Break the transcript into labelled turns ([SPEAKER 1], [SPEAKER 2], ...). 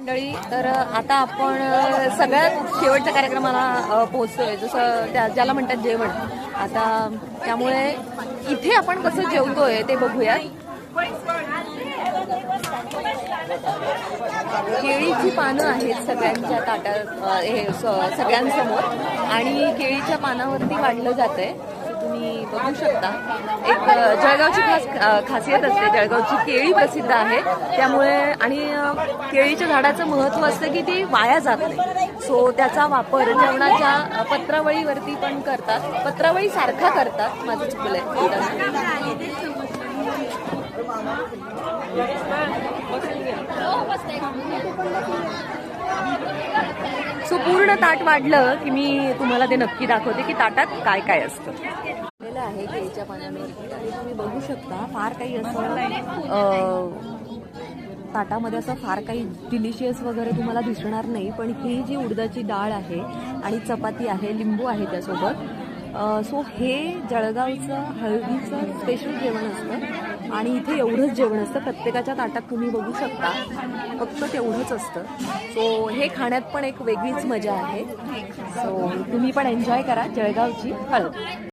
[SPEAKER 1] मंडळी, तर आता आपण सगळ्यात शेवटच्या कार्यक्रमाला पोहोचतोय, जसं ज्याला म्हणतात जेवण. आता त्यामुळे इथे आपण कसं जेवतोय ते बघूया. केळीची पानं आहेत सगळ्यांच्या ताटात, हे सगळ्यांसमोर, आणि केळीच्या पानावरती वाढलं जातंय. तुम्ही बघू शकता. एक जळगावची खासियत असते, जळगावची केळी प्रसिद्ध आहे त्यामुळे, आणि केळीच्या झाडाचं महत्त्व असतं की ती वाया जात नाही. सो त्याचा वापर जेवणाच्या पत्रावळीवरती पण करतात, पत्रावळी सारखा करतात. माझं चुकलंय. सो पूर्ण ताट वाढलं की मी तुम्हाला ते नक्की दाखवते की ताटात काय काय असतं. आहे केळीच्या पानांवरती, आणि तुम्ही बघू शकता फार काही असं ताटामध्ये असं फार काही डिलिशियस वगैरे तुम्हाला दिसणार नाही. पण ही जी उडदाची डाळ आहे आणि चपाती आहे, लिंबू आहे त्यासोबत. सो हे जळगावचं हळदीचं स्पेशल जेवण असतं, आणि इथे एवढंच जेवण असतं. प्रत्येकाच्या ताटात तुम्ही बघू शकता फक्त तेवढंच असतं. सो हे खाण्यात पण एक वेगळीच मजा आहे. सो तुम्ही पण एन्जॉय करा जळगावची हळद.